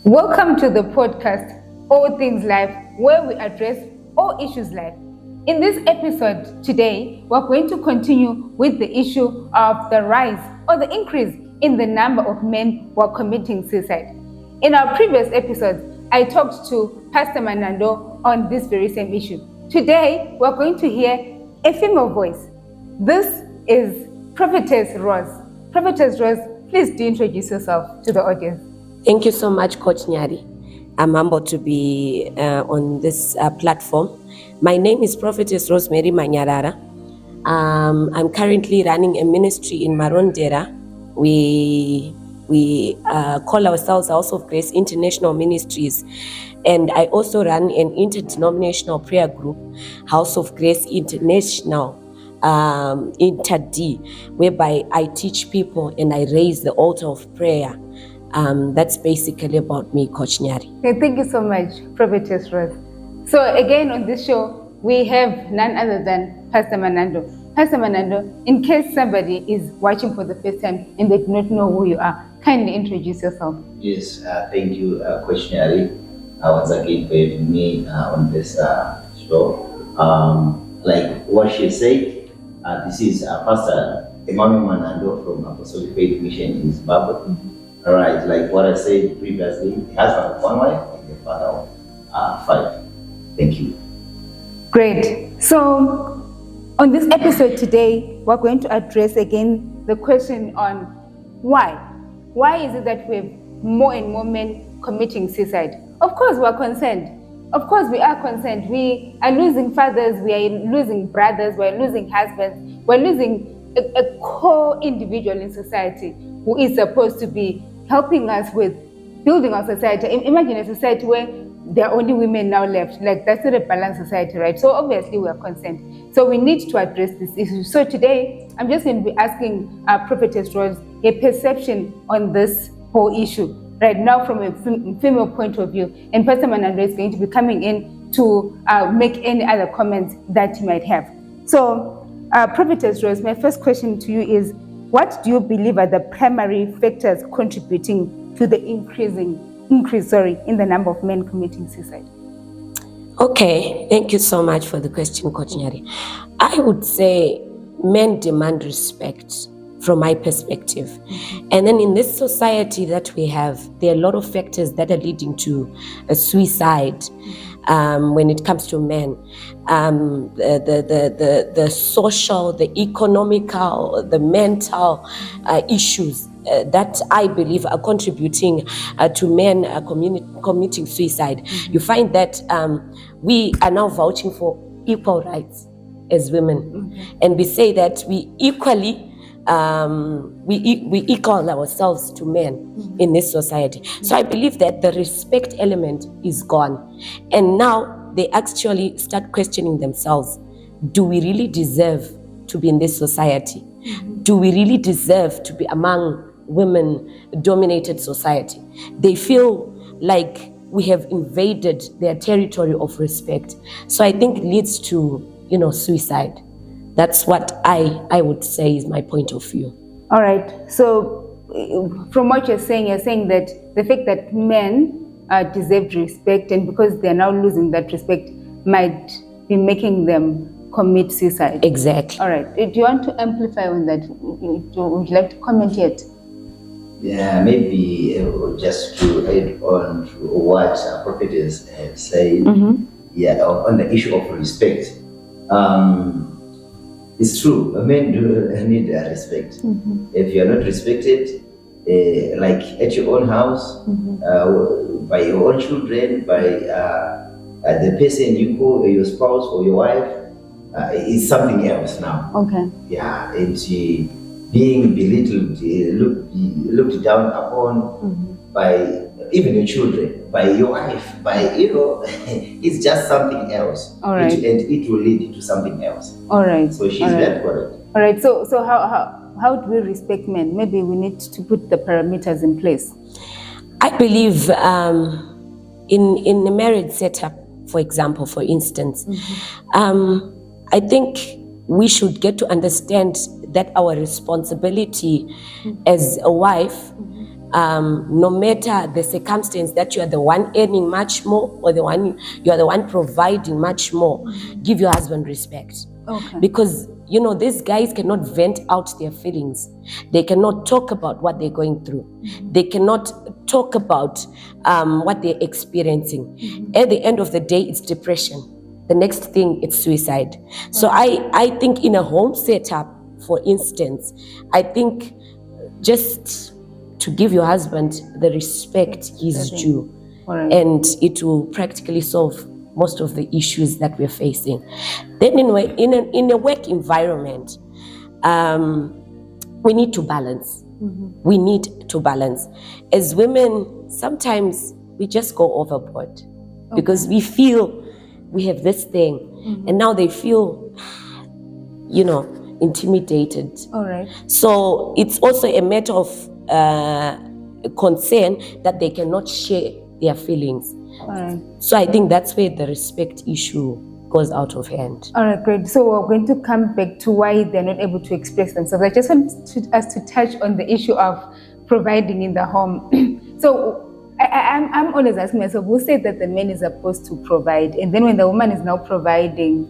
Welcome to the podcast, All Things Life, where we address all issues life. In this episode today, we're going to continue with the issue of the rise or the increase in the number of men who are committing suicide. In our previous episodes, I talked to Pastor Manando on this very same issue. Today, we're going to hear a female voice. This is Prophetess Rose. Prophetess Rose, please do introduce yourself to the audience. Thank you so much, Coach Nyari. I'm humbled to be on this platform. My name is Prophetess Rosemary Manyarara. I'm currently running a ministry in Marondera. We call ourselves House of Grace International Ministries, and I also run an interdenominational prayer group, House of Grace International, Inter-D, whereby I teach people and I raise the altar of prayer. That's basically about me, Coach Nyari. Okay, thank you so much, Prophetess Rose. So again, on this show, we have none other than Pastor Manando. Pastor Manando, in case somebody is watching for the first time and they do not know who you are, kindly introduce yourself. Yes, thank you, Coach Nyari, once again for having me on this show. Like what she said, this is Pastor Emmanuel Manando from Apostolic Faith Mission in Zimbabwe. All right, like what I said previously, the husband of one wife and the father of 5. Thank you. Great. So on this episode today, we're going to address again the question on why. Why is it that we have more and more men committing suicide? Of course, we're concerned. Of course, we are concerned. We are losing fathers, we are losing brothers, we're losing husbands, we're losing a core individual in society who is supposed to be helping us with building our society. Imagine a society where there are only women now left. Like, that's not a balanced society, right? So obviously we are concerned. So we need to address this issue. So today, I'm just going to be asking Prophetess Rose a perception on this whole issue right now from a female point of view. And Pastor Manando is going to be coming in to make any other comments that you might have. So Prophetess Rose, my first question to you is, what do you believe are the primary factors contributing to the increase in the number of men committing suicide? Okay, thank you so much for the question, Coach Nyari. I would say men demand respect from my perspective. And then in this society that we have, there are a lot of factors that are leading to a suicide. When it comes to men, the social, the economical, the mental issues that I believe are contributing to men committing suicide. You find that we are now vouching for equal rights as women, and we say that we equally we equal ourselves to men in this society. So I believe that the respect element is gone, and now they actually start questioning themselves. Do we really deserve to be in this society? Do we really deserve to be among women-dominated society? They feel like we have invaded their territory of respect. So I think it leads to, suicide. That's what I would say is my point of view. All right. So from what you're saying that the fact that men deserve respect, and because they're now losing that respect, might be making them commit suicide. Exactly. All right. Do you want to amplify on that? Would you like to comment yet? Yeah, maybe just to add on to what Prophetess have said, on the issue of respect. It's true, men do need respect. If you are not respected, like at your own house, by your own children, by the person you call your spouse or your wife, it's something else now. Okay. Yeah, and being belittled, looked down upon by even your children, by your wife, it's just something else. All right. And it will lead to something else. All right. So she's very correct. All right. So how do we respect men? Maybe we need to put the parameters in place. I believe in a marriage setup, for example, for instance, I think we should get to understand that our responsibility as a wife no matter the circumstance, that you are the one earning much more or you are the one providing much more, give your husband respect. Okay. Because these guys cannot vent out their feelings. They cannot talk about what they're going through. They cannot talk about what they're experiencing. At the end of the day, it's depression. The next thing, it's suicide. So I think in a home setup, for instance, I think just to give your husband the respect he's due, Alright. and it will practically solve most of the issues that we're facing. Then in a work environment, we need to balance. We need to balance. As women, sometimes we just go overboard because we feel we have this thing, and now they feel, intimidated. All right. So it's also a matter of concern that they cannot share their feelings. All right. So I think that's where the respect issue goes out of hand. All right, great. So we're going to come back to why they're not able to express themselves. I just want us to touch on the issue of providing in the home. So I'm always asking myself, who said that the man is supposed to provide? And then when the woman is now providing,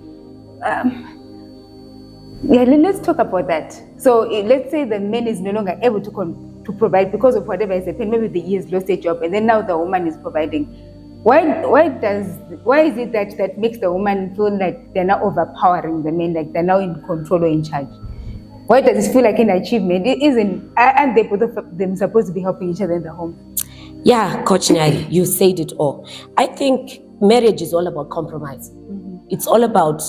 let's talk about that. So let's say the man is no longer able to provide because of whatever is happening. Maybe he has lost a job, and then now the woman is providing. Why is it that makes the woman feel like they're now overpowering the men, like they're now in control or in charge? Why does it feel like an achievement? Aren't they both of them supposed to be helping each other in the home? Yeah, Coach Nyali, you said it all. I think marriage is all about compromise. It's all about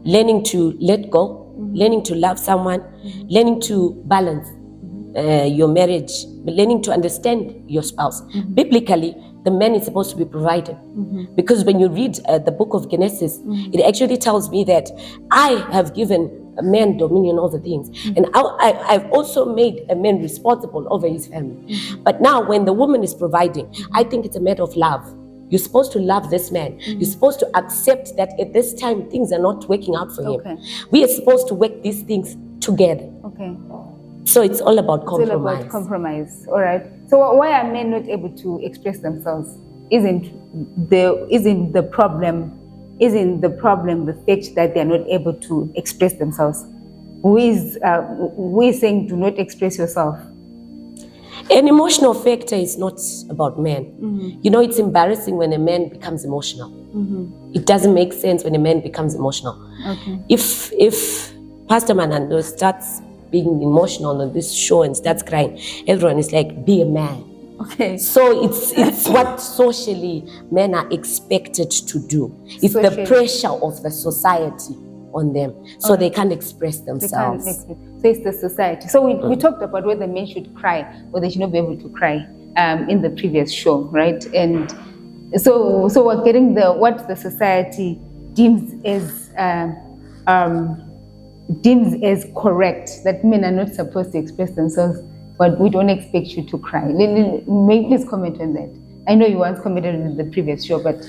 learning to let go, learning to love someone, learning to balance your marriage, learning to understand your spouse. Biblically, the man is supposed to be provided. Because when you read the book of Genesis, it actually tells me that I have given a man dominion over things. And I've also made a man responsible over his family. But now when the woman is providing, I think it's a matter of love. You're supposed to love this man. You're supposed to accept that at this time, things are not working out for him. We are supposed to work these things together. Okay. So it's all about compromise. It's all about compromise. All right. So why are men not able to express themselves? Isn't the problem the fact that they are not able to express themselves? Who is saying do not express yourself? An emotional factor is not about men. It's embarrassing when a man becomes emotional. It doesn't make sense when a man becomes emotional. Okay. If Pastor Manando starts being emotional on this show and starts crying, everyone is like, be a man. Okay. So it's what socially men are expected to do. It's the pressure of the society on them. So they can't express themselves. So it's the society. So we talked about whether men should cry or they should not be able to cry in the previous show, right? And so we're getting what the society deems as correct, that men are not supposed to express themselves, but we don't expect you to cry. Please comment on that. I know you once commented on the previous show, but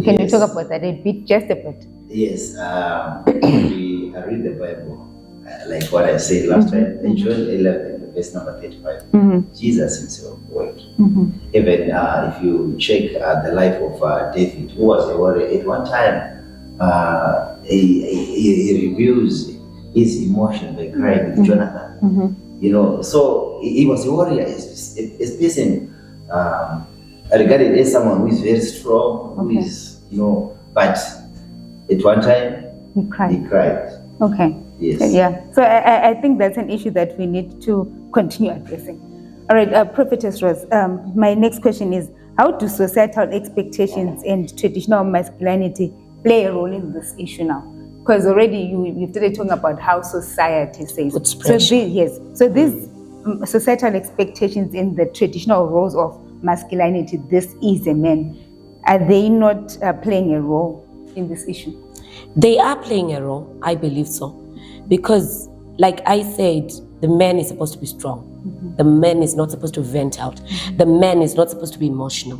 can you talk about that a bit, just a bit? Yes, I read the Bible, like what I said last time, in John 11, verse number 35. Jesus himself worked. Even if you check the life of David, who was a warrior, at one time he reveals his emotion by crying with Jonathan. So he was a warrior, a person regarded as someone who is very strong, who is, but at one time he cried. Okay. Yes. Yeah. So I think that's an issue that we need to continue addressing. All right, Prophetess Rose, my next question is, how do societal expectations and traditional masculinity play a role in this issue now? Because already you started talking about how society says. So these societal expectations in the traditional roles of masculinity, this is a man, are they not playing a role in this issue? They are playing a role, I believe so. Because like I said, the man is supposed to be strong. The man is not supposed to vent out. The man is not supposed to be emotional.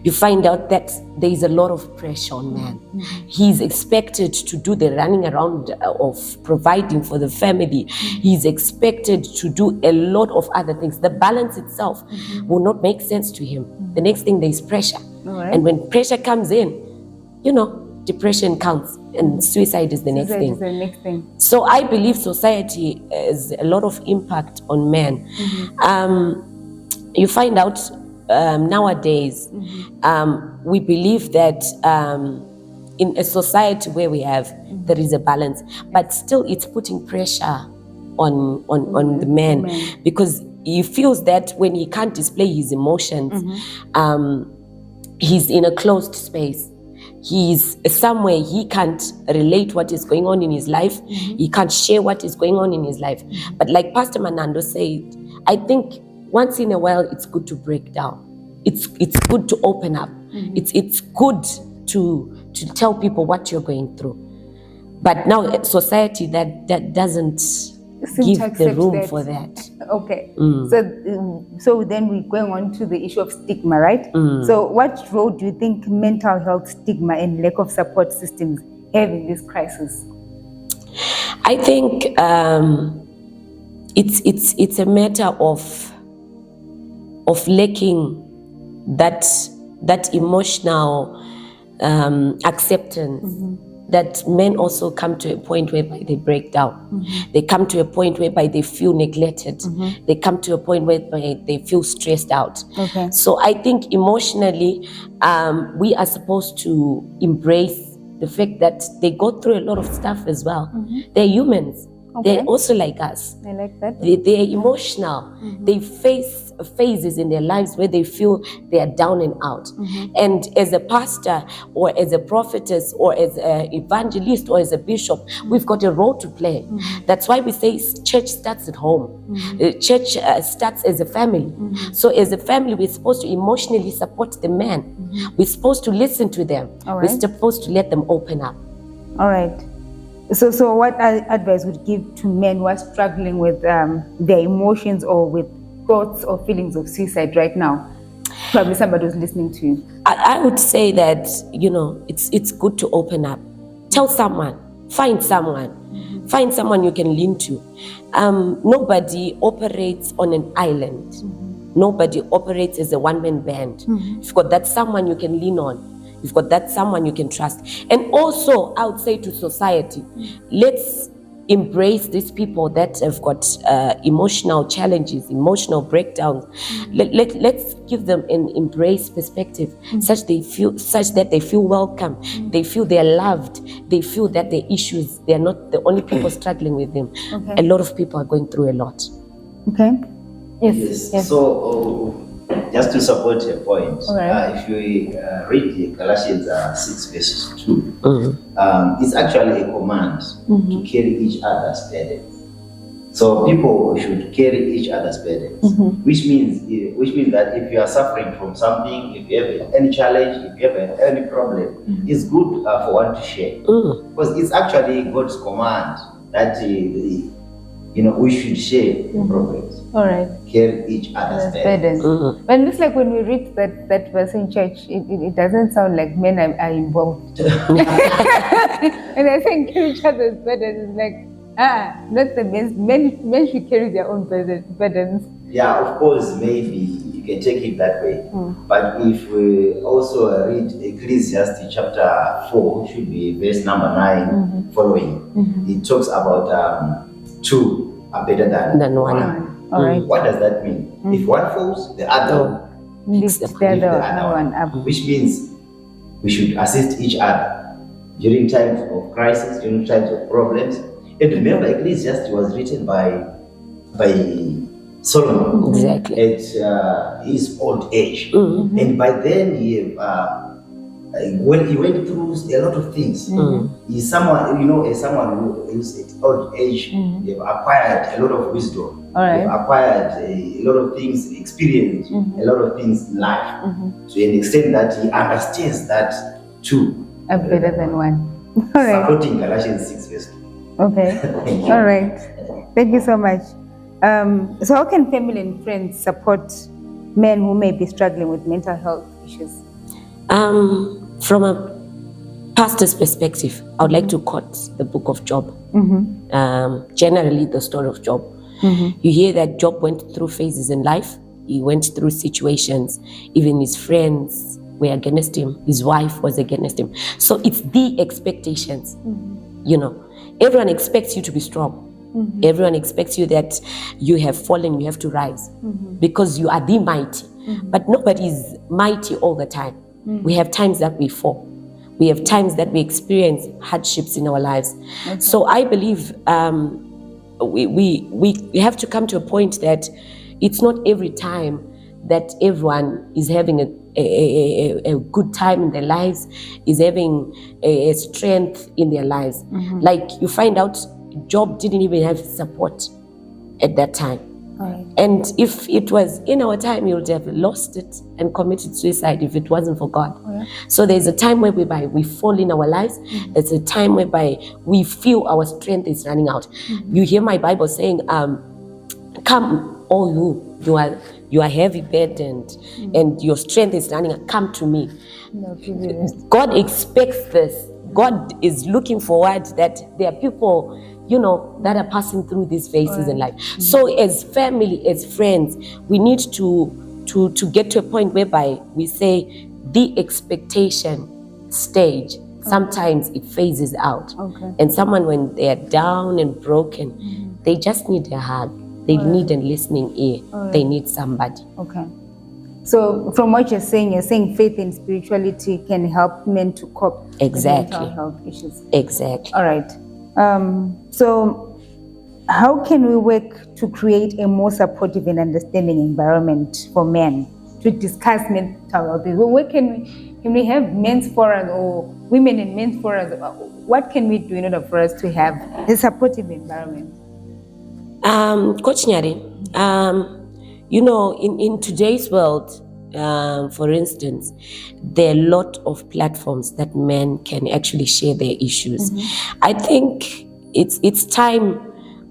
You find out that there is a lot of pressure on man. He's expected to do the running around of providing for the family. He's expected to do a lot of other things. The balance itself will not make sense to him. The next thing, there is pressure. Alright. And when pressure comes in, depression comes and suicide is the next Suicide thing. is the next thing. So I believe society has a lot of impact on men. You find out nowadays, we believe that in a society where there is a balance, but still it's putting pressure on the man, because he feels that when he can't display his emotions, he's in a closed space. He's somewhere he can't relate what is going on in his life. He can't share what is going on in his life. But like Pastor Manando said, I think once in a while it's good to break down. It's good to open up. It's good to tell people what you're going through. But now society that doesn't give the room for that. Okay. So then we're going on to the issue of stigma, right? So what role do you think mental health stigma and lack of support systems have in this crisis? I think it's a matter of lacking that emotional acceptance. That men also come to a point whereby they break down. They come to a point whereby they feel neglected. They come to a point whereby they feel stressed out. Okay. So I think emotionally, we are supposed to embrace the fact that they go through a lot of stuff as well. They're humans. Okay. They're also like us. I like that. They're emotional. They face phases in their lives where they feel they are down and out. And as a pastor or as a prophetess or as an evangelist or as a bishop, we've got a role to play. That's why we say church starts at home. Church starts as a family. So as a family, we're supposed to emotionally support the men. We're supposed to listen to them. All We're right. supposed to let them open up. All right. So what advice would you give to men who are struggling with their emotions or with thoughts or feelings of suicide right now? Probably somebody who's listening to you. I would say that, it's good to open up. Tell someone, find someone you can lean to. Nobody operates on an island. Nobody operates as a one-man band. You've got that someone you can lean on. You've got that someone you can trust. And also, I would say to society, let's embrace these people that have got emotional challenges, emotional breakdowns. Let's give them an embrace perspective, such that they feel welcome, they feel they're loved, they feel that their issues, they're not the only people struggling with them. Okay. A lot of people are going through a lot. Okay. Yes. So, just to support your point, All right. if you read Galatians 6 verses 2, it's actually a command to carry each other's burden. So people should carry each other's burdens, which means that if you are suffering from something, if you have any challenge, if you have any problem, it's good for one to share, because it's actually God's command that we should share problems. All right. Carry each other's burdens. But it looks like when we read that verse in church, it doesn't sound like men are involved. And I think carry each other's burdens is like, not the men should carry their own burdens. Yeah, of course, maybe you can take it that way. But if we also read Ecclesiastes chapter 4, should be verse number 9 following, it talks about two are better than one. All right. What does that mean? If one falls, the other Lift lift the other one up. which means we should assist each other during times of crisis, during times of problems. And remember, Ecclesiastes was written by Solomon Exactly. at his old age, and by then when he went through a lot of things. He's someone, as someone who is at old age, they've acquired a lot of wisdom. All right. They've acquired a lot of things, experience a lot of things in life, to an extent that he understands that two are better than one. All right. Supporting Galatians 6 verse 2. Okay. Thank you. All right. Thank you so much. So how can family and friends support men who may be struggling with mental health issues? From a pastor's perspective, I would like to quote the book of Job. Generally, the story of Job. You hear that Job went through phases in life. He went through situations. Even his friends were against him. His wife was against him. So it's the expectations. You know, everyone expects you to be strong. Everyone expects you that you have fallen, you have to rise because you are the mighty. But nobody is mighty all the time. We have times that we fall. We have times that we experience hardships in our lives. So I believe we have to come to a point that it's not every time that everyone is having a good time in their lives, is having a strength in their lives. Like you find out Job didn't even have support at that time. Right. And if it was in our time, he would have lost it and committed suicide if it wasn't for God. So there's a time whereby we fall in our lives. There's a time whereby we feel our strength is running out. You hear my Bible saying, come all you are heavy burdened and your strength is running out, come to me. God expects this. God is looking forward that there are people, you know, that are passing through these phases in life. So as family, as friends, we need to get to a point whereby we say the expectation stage, sometimes it phases out. And someone, when they are down and broken, they just need a hug. They need a listening ear. They need somebody. Okay. So from what you're saying faith and spirituality can help men to cope Exactly. with mental health issues. Exactly. All right. So how can we work to create a more supportive and understanding environment for men to discuss mental health? Where can we have men's forums or women in men's forums? What can we do in order for us to have a supportive environment? Coach Nyari, you know, in today's world, for instance, there are a lot of platforms that men can actually share their issues. I think it's time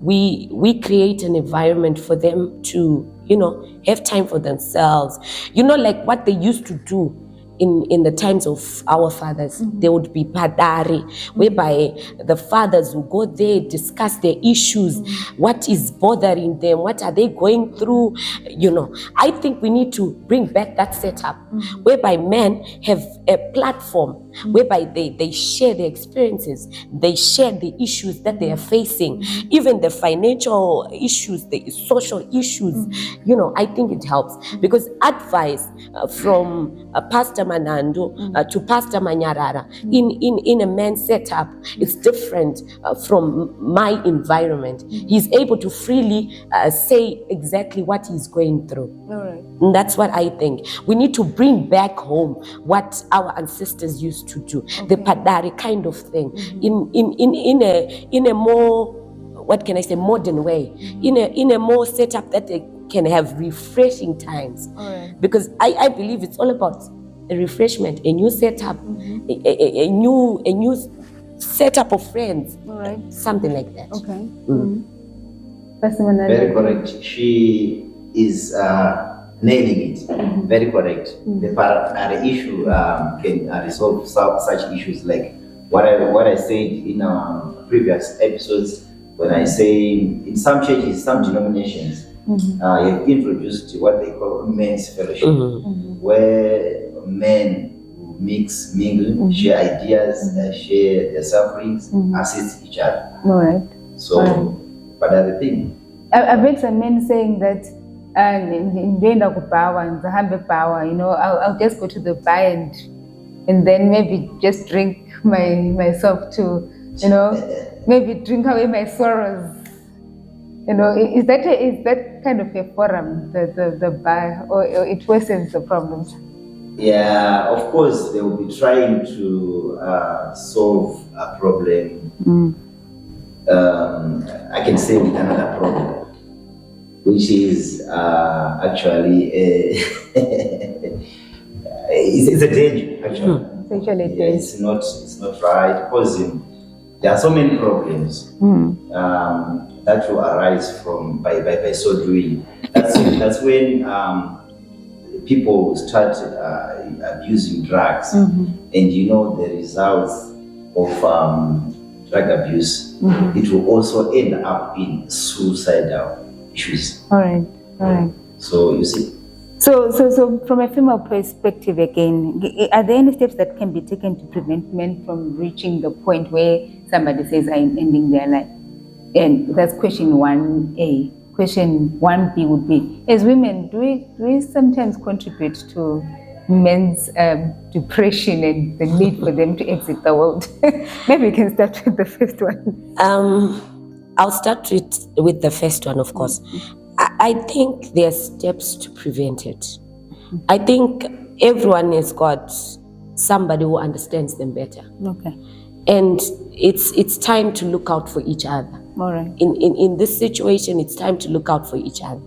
we create an environment for them to, you know, have time for themselves. You know, like what they used to do in the times of our fathers. There would be padari, whereby the fathers will go there, discuss their issues, what is bothering them, what are they going through. You know, I think we need to bring back that setup whereby men have a platform whereby they share their experiences, they share the issues that they are facing, even the financial issues, the social issues. You know, I think it helps because advice from Pastor Manando to Pastor Manyarara in a man's setup is different from my environment. He's able to freely say exactly what he's going through. All right. And that's what I think. We need to bring back home what our ancestors used to do, the padari kind of thing, in a more, what can I say, modern way, in a more setup that they can have refreshing times. Because I believe it's all about a refreshment, a new setup, a new setup of friends, something like that. Okay. Very correct. She is nailing it. Very correct. The issue can resolve such issues like what I said in previous episodes, when I say in some churches, some denominations, have introduced what they call men's fellowship, where men mingle, share ideas, share their sufferings, assist each other. All right. So, but that's the thing. I've heard some men saying that you know, I'll just go to the bar and then maybe just drink myself to, you know, maybe drink away my sorrows. You know, is that kind of a forum, the bar, or it worsens the problems? Yeah, of course, they will be trying to solve a problem. I can say with another problem, which is actually it's a danger. Actually, It's actually a danger. It's not right, because there are so many problems that will arise from by so doing. That's when people start abusing drugs, and you know the results of drug abuse. It will also end up in suicidal issues. All right. So you see. So from a female perspective again, are there any steps that can be taken to prevent men from reaching the point where somebody says, I'm ending their life? And that's question 1A. Question 1B would be, as women, do we sometimes contribute to men's depression and the need for them to exit the world? Maybe we can start with the first one. I'll start with the first one, of course. I think there are steps to prevent it. I think everyone has got somebody who understands them better. Okay. And it's time to look out for each other. All right. In this situation, it's time to look out for each other.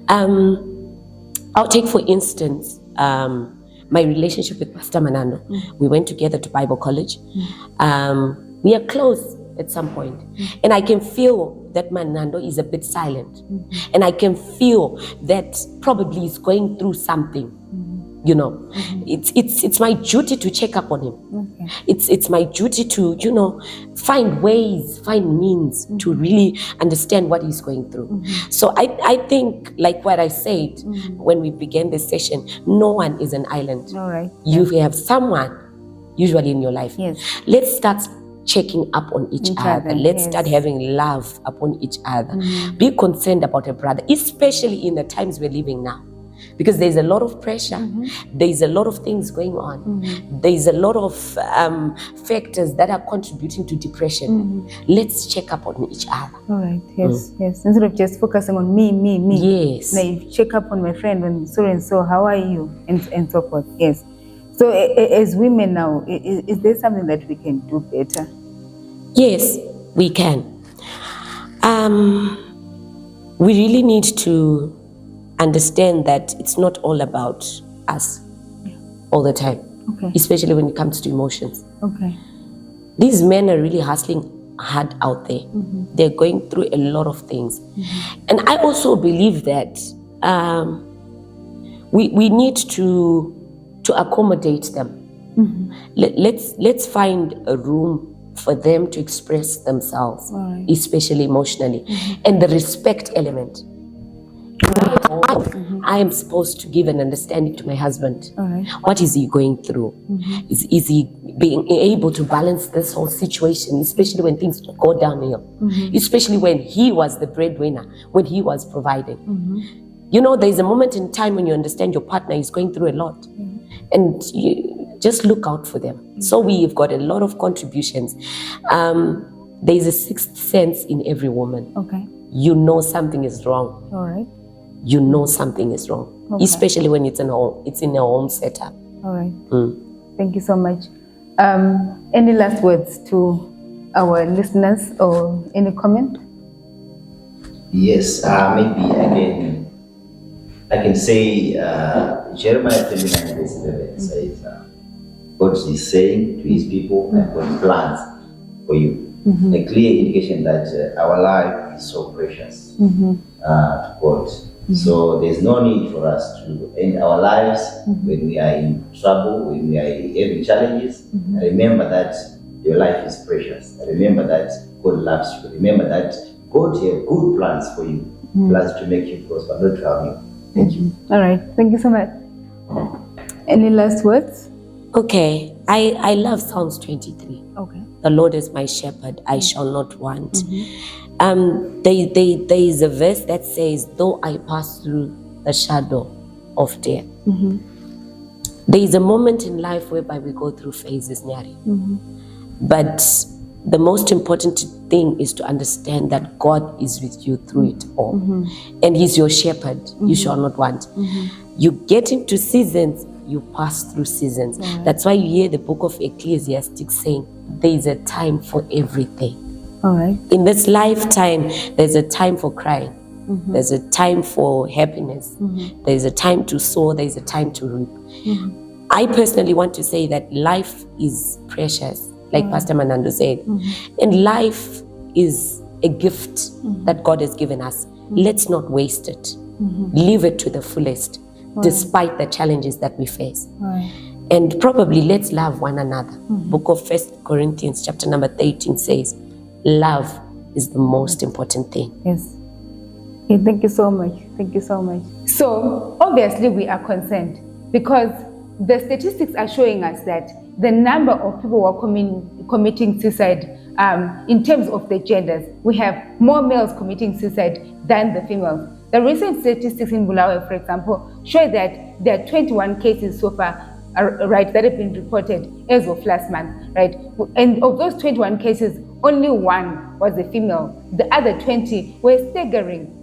I'll take, for instance, my relationship with Pastor Manando. We went together to Bible college. We are close at some point. And I can feel that Manando is a bit silent. And I can feel that probably he's going through something. You know, it's my duty to check up on him. Okay. It's my duty to, find ways, find means to really understand what he's going through. So I think, like what I said when we began this session, no one is an island. All right. You have someone usually in your life. Yes. Let's start checking up on each other. Let's yes. start having love upon each other. Be concerned about a brother, especially in the times we're living now. Because there's a lot of pressure, there's a lot of things going on, there's a lot of factors that are contributing to depression. Let's check up on each other. All right, yes. Instead of just focusing on me. Yes. Now you check up on my friend and so, how are you? And so forth, yes. So as women now, is there something that we can do better? Yes, we can. We really need to understand that it's not all about us all the time, Okay. especially when it comes to emotions. Okay. These men are really hustling hard out there. They're going through a lot of things. And I also believe that we need to accommodate them. Let's find a room for them to express themselves, Right. especially emotionally. And the respect element. I am supposed to give an understanding to my husband. All right. What is he going through? Is he being able to balance this whole situation, especially when things go downhill, especially when he was the breadwinner, when he was providing? There's a moment in time when you understand your partner is going through a lot, and you just look out for them. So we've got a lot of contributions. There's a sixth sense in every woman. Okay. You know something is wrong. All right. You know something is wrong, Okay. especially when it's in a home setup. All right. Thank you so much. Any last words to our listeners or any comment? Yes, maybe I can say Jeremiah 29:11 says, God is saying to his people, I've got plans for you. A clear indication that our life is so precious to God. So there's no need for us to end our lives when we are in trouble, when we are having challenges. Remember that your life is precious. Remember that God loves you. Remember that God has good plans for you, plans to make you prosper, not to harm you. Thank you. All right. Thank you so much. Any last words? Okay, I love Psalms 23. Okay. The Lord is my shepherd, I shall not want. There is a verse that says, though I pass through the shadow of death. There is a moment in life whereby we go through phases, Nyari. But the most important thing is to understand that God is with you through it all. And he's your shepherd, you shall not want. You get into seasons, you pass through seasons. That's why you hear the book of Ecclesiastes saying, there is a time for everything. All right. In this lifetime, there's a time for crying. There's a time for happiness. There's a time to sow. There's a time to reap. I personally want to say that life is precious. like Pastor Manando said. And life is a gift that God has given us. Let's not waste it. Live it to the fullest, despite the challenges that we face. And probably let's love one another. Book of 1 Corinthians chapter number 13 says, love is the most important thing. Yes. Okay, thank you so much. Thank you so much. So obviously we are concerned because the statistics are showing us that the number of people who are committing suicide, in terms of the genders, we have more males committing suicide than the females. The recent statistics in Bulawayo, for example, show that there are 21 cases so far, right, that have been reported as of last month, right? And of those 21 cases, only one was a female. The other 20 were a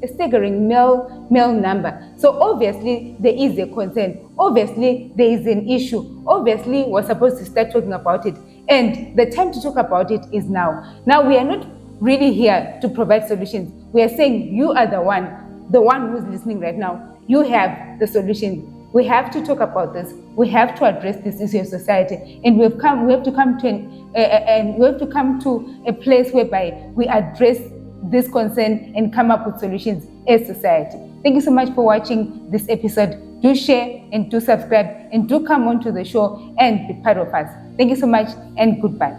staggering male number. So obviously there is a concern. Obviously there is an issue. Obviously we're supposed to start talking about it. And the time to talk about it is now. Now we are not really here to provide solutions. We are saying you are the one who's listening right now. You have the solution. We have to talk about this. We have to address this issue of society, and we have to come to a place whereby we address this concern and come up with solutions as society. Thank you so much for watching this episode. Do share and do subscribe and do come on to the show and be part of us. Thank you so much and goodbye.